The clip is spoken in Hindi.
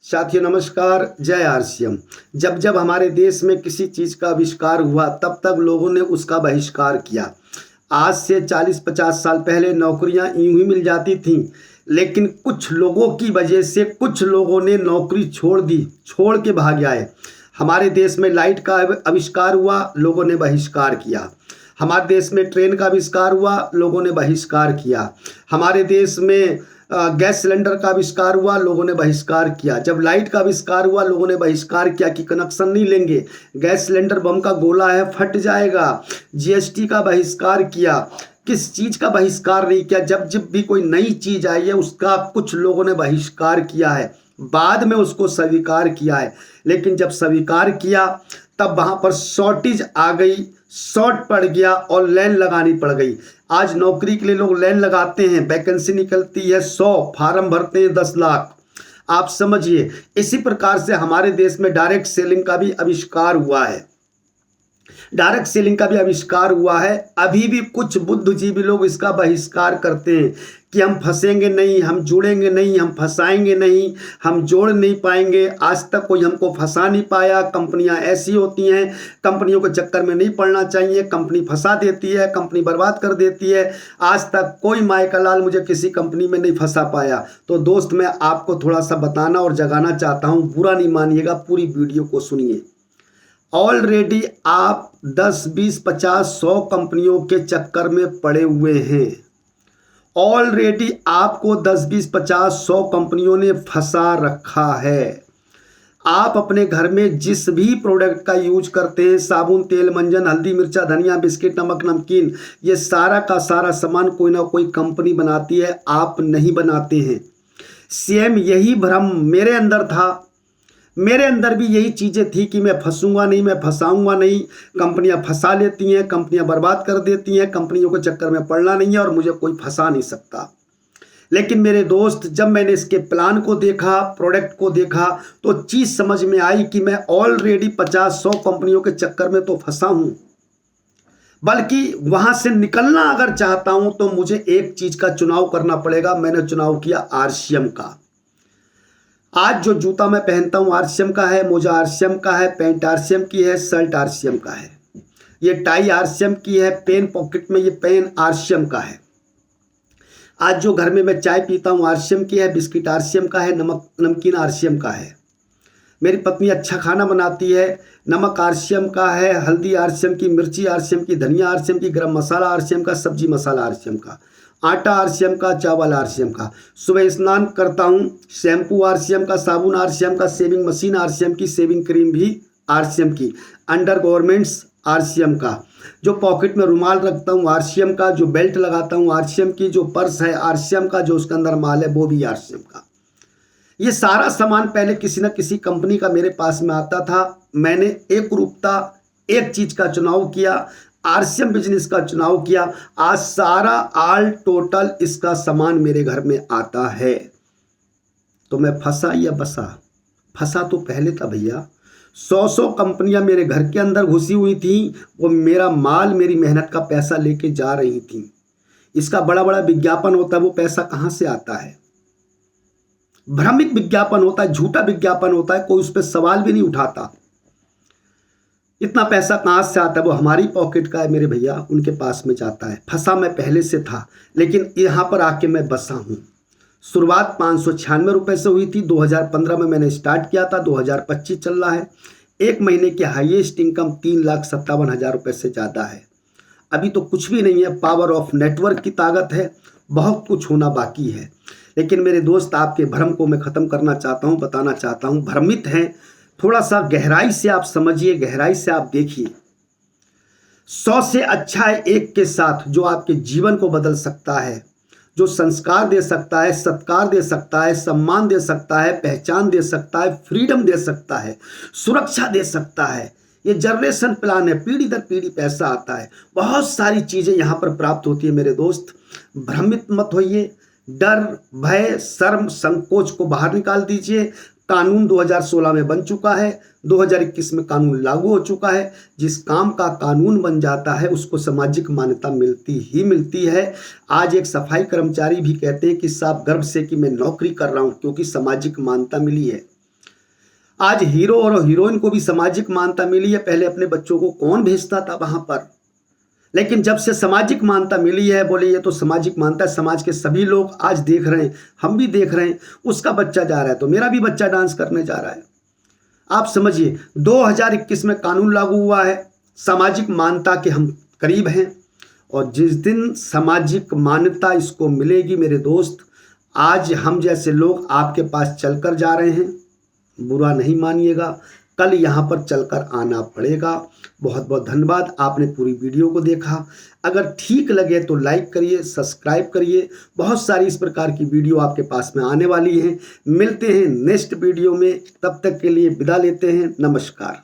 साथियों नमस्कार, जय आरसीएम। जब जब हमारे देश में किसी चीज़ का आविष्कार हुआ तब तक लोगों ने उसका बहिष्कार किया। आज से 40-50 साल पहले नौकरियां यूं ही मिल जाती थीं, लेकिन कुछ लोगों की वजह से कुछ लोगों ने नौकरी छोड़ दी, छोड़ के भाग आए। हमारे देश में लाइट का आविष्कार हुआ, लोगों ने बहिष्कार किया। हमारे देश में ट्रेन का आविष्कार हुआ, लोगों ने बहिष्कार किया। हमारे देश में गैस सिलेंडर का आविष्कार हुआ, लोगों ने बहिष्कार किया। जब लाइट का आविष्कार हुआ, लोगों ने बहिष्कार किया कि कनेक्शन नहीं लेंगे, गैस सिलेंडर बम का गोला है, फट जाएगा। जीएसटी का बहिष्कार किया। किस चीज़ का बहिष्कार नहीं किया? जब जब भी कोई नई चीज़ आई है उसका कुछ लोगों ने बहिष्कार किया है, बाद में उसको स्वीकार किया है। लेकिन जब स्वीकार किया तब वहाँ पर शॉर्टेज आ गई, शॉर्ट पड़ गया और लाइन लगानी पड़ गई। आज नौकरी के लिए लोग लाइन लगाते हैं, वैकेंसी निकलती है 100, फार्म भरते हैं 10 लाख। आप समझिए, इसी प्रकार से हमारे देश में डायरेक्ट सेलिंग का भी आविष्कार हुआ है। डायरेक्ट सेलिंग का भी आविष्कार हुआ है। अभी भी कुछ बुद्धिजीवी लोग इसका बहिष्कार करते हैं कि हम फंसेंगे नहीं, हम जुड़ेंगे नहीं, हम फंसाएंगे नहीं, हम जोड़ नहीं पाएंगे। आज तक कोई हमको फंसा नहीं पाया। कंपनियां ऐसी होती हैं, कंपनियों के चक्कर में नहीं पड़ना चाहिए। कंपनी फंसा देती है, कंपनी बर्बाद कर देती है। आज तक कोई माई का लाल मुझे किसी कंपनी में नहीं फंसा पाया। तो दोस्त, मैं आपको थोड़ा सा बताना और जगाना चाहता हूँ, बुरा नहीं मानिएगा, पूरी वीडियो को सुनिए। ऑलरेडी आप 10, 20, 50, 100 कंपनियों के चक्कर में पड़े हुए हैं। ऑलरेडी आपको 10, 20, 50, 100 कंपनियों ने फंसा रखा है। आप अपने घर में जिस भी प्रोडक्ट का यूज करते हैं, साबुन, तेल, मंजन, हल्दी, मिर्चा, धनिया, बिस्किट, नमक, नमकीन, ये सारा का सारा सामान कोई ना कोई कंपनी बनाती है, आप नहीं बनाते हैं। सेम यही भ्रम मेरे अंदर था। मेरे अंदर भी यही चीज़ें थी कि मैं फंसूंगा नहीं, मैं फंसाऊंगा नहीं। कंपनियां फंसा लेती हैं, कंपनियां बर्बाद कर देती हैं, कंपनियों के चक्कर में पड़ना नहीं है और मुझे कोई फंसा नहीं सकता। लेकिन मेरे दोस्त, जब मैंने इसके प्लान को देखा, प्रोडक्ट को देखा, तो चीज़ समझ में आई कि मैं ऑलरेडी 50-100 कंपनियों के चक्कर में तो फंसा हूं, बल्कि वहां से निकलना अगर चाहता हूं तो मुझे एक चीज़ का चुनाव करना पड़ेगा। मैंने चुनाव किया आरसीएम का। आज जो जूता मैं पहनता हूँ आरसीएम का है, मोजा आरसीएम का है, पैंट आरसीएम की है, शर्ट आरसीएम का है, ये टाई आरसीएम की है, पेन पॉकेट में ये पेन आरसीएम का है। आज जो घर में मैं चाय पीता हूँ आरसीएम की है, बिस्किट आरसीएम का है, नमक नमकीन आरसीएम का है। मेरी पत्नी अच्छा खाना बनाती है, नमक आरसीएम का है, हल्दी आरसीएम की, मिर्ची आरसीएम की, धनिया आरसीएम की, गरम मसाला आरसीएम का, सब्जी मसाला आरसीएम का, आटा आरसीएम का, चावल आरसीएम का। सुबह स्नान करता हूँ, शैम्पू आरसीएम का, साबुन आरसीएम का, सेविंग मशीन आरसीएम की, सेविंग क्रीम भी आरसीएम की, अंडर गारमेंट्स आरसीएम का, जो पॉकेट में रुमाल रखता हूँ आरसीएम का, जो बेल्ट लगाता हूँ आरसीएम की, जो पर्स है आरसीएम का, जो उसके अंदर माल है वो भी आरसीएम का। ये सारा सामान पहले किसी न किसी कंपनी का मेरे पास में आता था। मैंने एक रूपता, एक चीज का चुनाव किया, आरसीएम बिजनेस का चुनाव किया। आज सारा ऑल टोटल इसका सामान मेरे घर में आता है। तो मैं फंसा या बसा? फंसा तो पहले था भैया। 100 कंपनियां मेरे घर के अंदर घुसी हुई थी, वो मेरा माल, मेरी मेहनत का पैसा लेके जा रही थी। इसका बड़ा बड़ा विज्ञापन होता है, वो पैसा कहां से आता है? भ्रमित विज्ञापन होता है, झूठा विज्ञापन होता है, कोई उस पर सवाल भी नहीं उठाता। इतना पैसा कहाँ से आता है? वो हमारी पॉकेट का है मेरे भैया, उनके पास में जाता है। फंसा मैं पहले से था, लेकिन यहाँ पर आके मैं बसा हूँ। शुरुआत 596 रुपये से हुई थी। 2015 में मैंने स्टार्ट किया था, 2025 चल रहा है। एक महीने की हाईएस्ट इनकम 3,57,000 रुपये से ज़्यादा है। अभी तो कुछ भी नहीं है, पावर ऑफ नेटवर्क की ताकत है, बहुत कुछ होना बाकी है। लेकिन मेरे दोस्त, आपके भ्रम को मैं ख़त्म करना चाहता हूँ, बताना चाहता हूँ, भ्रमित हैं। थोड़ा सा गहराई से आप समझिए, गहराई से आप देखिए। 100 से अच्छा है एक के साथ, जो आपके जीवन को बदल सकता है, जो संस्कार दे सकता है, सत्कार दे सकता है, सम्मान दे सकता है, पहचान दे सकता है, फ्रीडम दे सकता है, सुरक्षा दे सकता है। ये जनरेशन प्लान है, पीढ़ी दर पीढ़ी पैसा आता है, बहुत सारी चीज़ें यहाँ पर प्राप्त होती है। मेरे दोस्त, भ्रमित मत होइए। डर, भय, शर्म, संकोच को बाहर निकाल दीजिए। कानून 2016 में बन चुका है, 2021 में कानून लागू हो चुका है। जिस काम का कानून बन जाता है उसको सामाजिक मान्यता मिलती ही मिलती है। आज एक सफाई कर्मचारी भी कहते हैं कि साहब गर्व से कि मैं नौकरी कर रहा हूँ, क्योंकि सामाजिक मान्यता मिली है। आज हीरो और हीरोइन को भी सामाजिक मान्यता मिली है। पहले अपने बच्चों को कौन भेजता था वहां पर, लेकिन जब से सामाजिक मान्यता मिली है, बोले ये तो सामाजिक मान्यता है, समाज के सभी लोग आज देख रहे हैं, हम भी देख रहे हैं, उसका बच्चा जा रहा है तो मेरा भी बच्चा डांस करने जा रहा है। आप समझिए 2021 में कानून लागू हुआ है, सामाजिक मान्यता के हम करीब हैं, और जिस दिन सामाजिक मान्यता इसको मिलेगी मेरे दोस्त, आज हम जैसे लोग आपके पास चलकर जा रहे हैं, बुरा नहीं मानिएगा, कल यहाँ पर चलकर आना पड़ेगा। बहुत बहुत धन्यवाद, आपने पूरी वीडियो को देखा। अगर ठीक लगे तो लाइक करिए, सब्सक्राइब करिए, बहुत सारी इस प्रकार की वीडियो आपके पास में आने वाली हैं। मिलते हैं नेक्स्ट वीडियो में, तब तक के लिए विदा लेते हैं, नमस्कार।